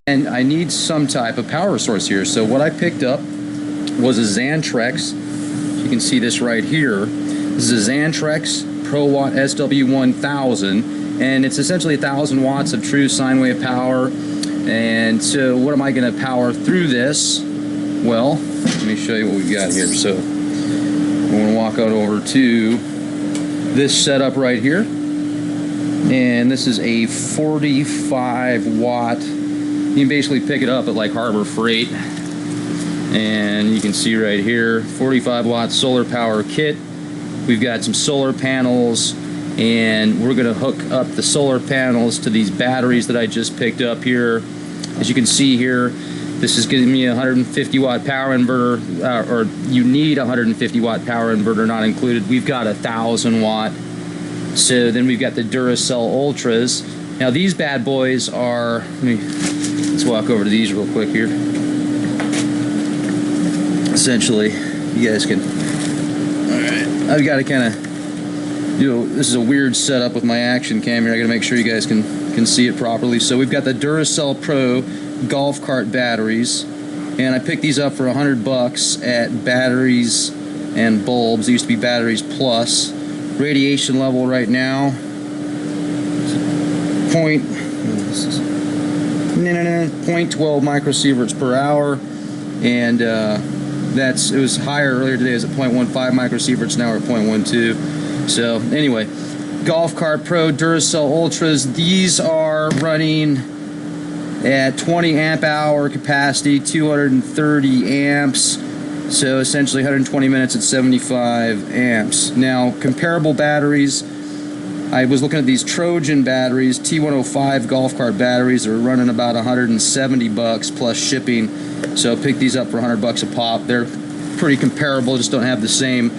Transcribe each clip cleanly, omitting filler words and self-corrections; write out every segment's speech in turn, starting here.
And I need some type of power source here. So what I picked up was a Xantrex. You can see this right here. This is a Xantrex ProWatt SW1000, and it's essentially 1,000 watts of true sine wave power. And so what am I going to power through this? Well, let me show you what we've got here. So we're going to walk out over to this setup right here. And this is a 45 watt. You can basically pick it up at like Harbor Freight, and you can see right here, 45 watt solar power kit. We've got some solar panels, and we're gonna hook up the solar panels to these batteries that I just picked up here. As you can see here, this is giving me a 150 watt power inverter, or you need a 150 watt power inverter not included. We've got 1,000 watt. So then we've got the Duracell Ultras. Now these bad boys are, let's walk over to these real quick here. Essentially, you guys can, alright, I've got to kind of, this is a weird setup with my action cam here. I got to make sure you guys can see it properly. So we've got the Duracell Pro golf cart batteries, and I picked these up for $100 at Batteries and Bulbs. They used to be Batteries Plus. Radiation level right now, 0.12 microsieverts per hour, and it was higher earlier today. It was at 0.15 microsieverts. Now we're at 0.12. So anyway, Golf Cart Pro Duracell Ultras. These are running at 20 amp hour capacity, 230 amps. So essentially 120 minutes at 75 amps. Now comparable batteries, I was looking at these Trojan batteries, T105 golf cart batteries. They're running about $170 plus shipping. So pick these up for $100 a pop. They're pretty comparable, just don't have the same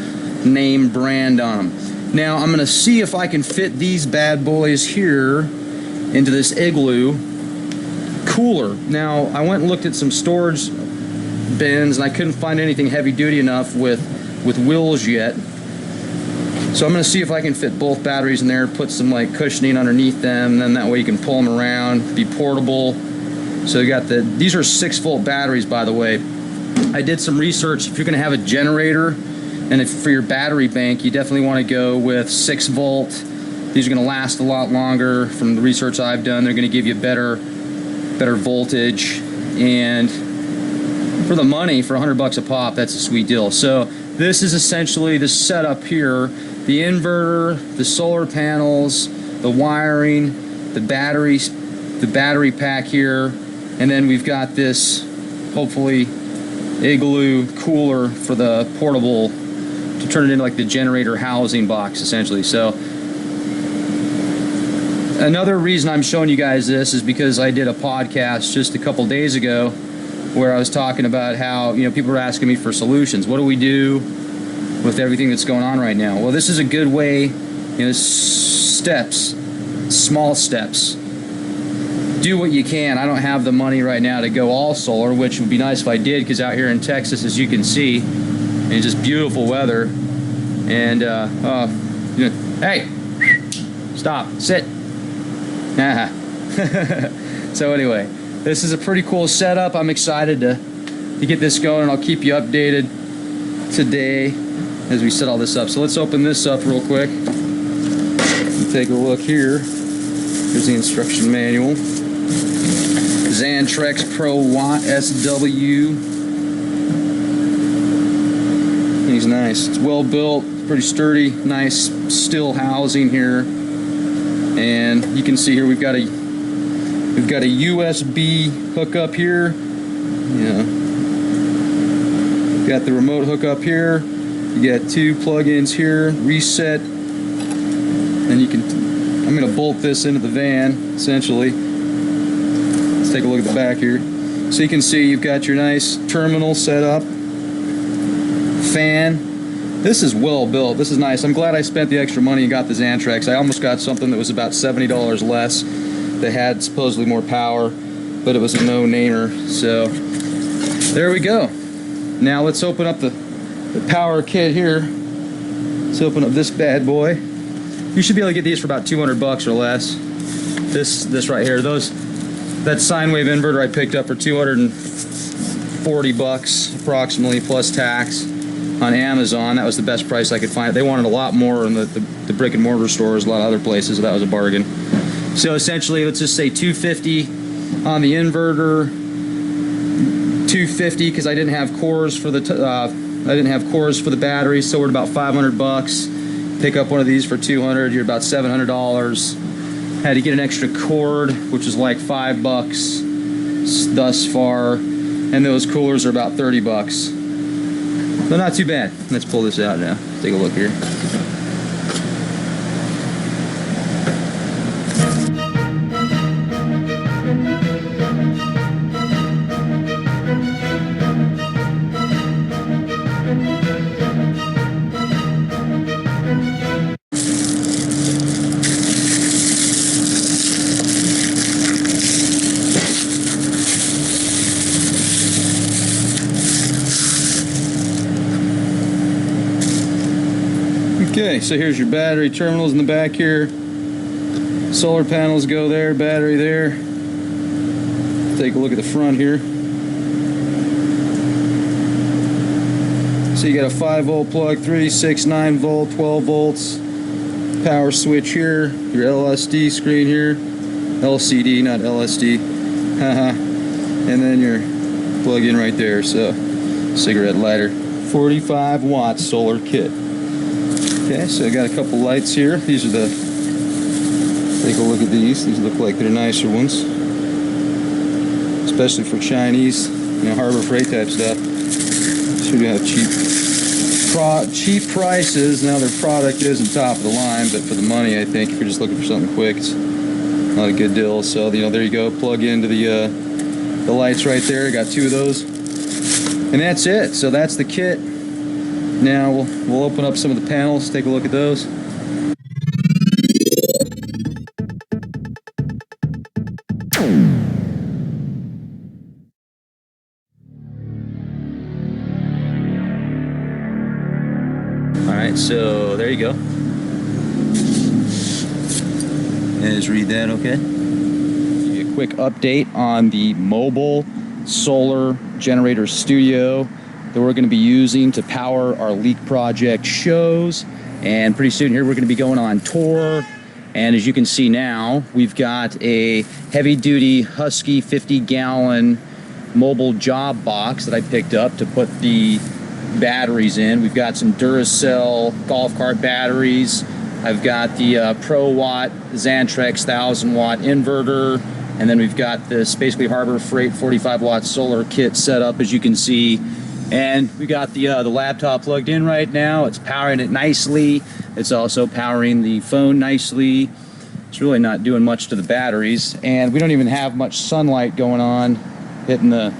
name brand on them. Now I'm gonna see if I can fit these bad boys here into this Igloo cooler. Now I went and looked at some storage bins, and I couldn't find anything heavy duty enough with wheels yet. So I'm going to see if I can fit both batteries in there, put some like cushioning underneath them, and then that way you can pull them around, be portable. So you got these are 6-volt batteries, by the way. I did some research. If you're going to have a generator, and if for your battery bank, you definitely want to go with 6-volt. These are going to last a lot longer. From the research I've done, they're going to give you better voltage, and for the money, for $100 a pop, that's a sweet deal. So this is essentially the setup here: the inverter, the solar panels, the wiring, the battery pack here, and then we've got this, hopefully, Igloo cooler for the portable, to turn it into like the generator housing box, essentially. So another reason I'm showing you guys this is because I did a podcast just a couple days ago where I was talking about how, people are asking me for solutions. What do we do with everything that's going on right now? Well, this is a good way, steps, small steps. Do what you can. I don't have the money right now to go all solar, which would be nice if I did, because out here in Texas, as you can see, it's just beautiful weather. And, hey, stop, sit. So anyway, this is a pretty cool setup. I'm excited to get this going, and I'll keep you updated today as we set all this up. So let's open this up real quick and take a look here. Here's the instruction manual. Xantrex ProWatt SW. He's nice. It's well built, pretty sturdy, nice steel housing here. And you can see here we've got a USB hookup here. Got the remote hookup here. You got 2 plug-ins here, reset, and I'm going to bolt this into the van, essentially. Let's take a look at the back here. So you can see you've got your nice terminal set up, fan. This is well built. This is nice. I'm glad I spent the extra money and got the Xantrex. I almost got something that was about $70 less that had supposedly more power, but it was a no-namer. So there we go. Now let's open up the power kit here. Let's open up this bad boy. You should be able to get these for about 200 bucks or less. This right here, that sine wave inverter I picked up for 240 bucks approximately plus tax on Amazon. That was the best price I could find. They wanted a lot more in the brick and mortar stores, a lot of other places, so that was a bargain. So essentially, let's just say 250 on the inverter, 250 because I didn't have cores for the battery, so we're at about 500 bucks. Pick up one of these for 200, you're about $700. Had to get an extra cord, which is like $5 thus far, and those coolers are about 30 bucks. So not too bad. Let's pull this out now. Take a look here. Okay, so here's your battery terminals in the back here. Solar panels go there, battery there. Take a look at the front here. So you got a 5-volt plug, 3, 6, 9 volt, 12 volts. Power switch here, your LSD screen here. LCD, not LSD. Haha. And then your plug-in right there, so cigarette lighter. 45 watts solar kit. Okay, so I got a couple lights here. These are take a look at these. These look like they're nicer ones. Especially for Chinese, Harbor Freight type stuff. Should have cheap prices. Now their product isn't top of the line, but for the money, I think if you're just looking for something quick, it's not a good deal. So, there you go. Plug into the lights right there. Got 2 of those. And that's it. So that's the kit. Now we'll open up some of the panels, take a look at those. Alright, so there you go. Just read that, okay? Give you a quick update on the mobile solar generator studio that we're going to be using to power our Leak Project shows. And pretty soon here we're going to be going on tour. And as you can see now, we've got a heavy-duty Husky 50-gallon mobile job box that I picked up to put the batteries in. We've got some Duracell golf cart batteries. I've got the ProWatt Xantrex 1000-watt inverter. And then we've got this basically Harbor Freight 45-watt solar kit set up, as you can see. And we got the laptop plugged in right now. It's powering it nicely. It's also powering the phone nicely. It's really not doing much to the batteries. And we don't even have much sunlight going on hitting the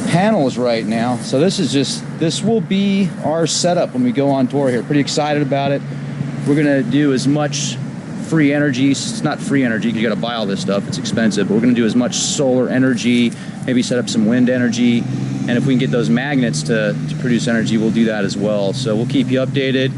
panels right now. So this will be our setup when we go on tour here. Pretty excited about it. We're gonna do as much free energy. It's not free energy because you got to buy all this stuff. It's expensive. But we're going to do as much solar energy, maybe set up some wind energy. And if we can get those magnets to produce energy, we'll do that as well. So we'll keep you updated.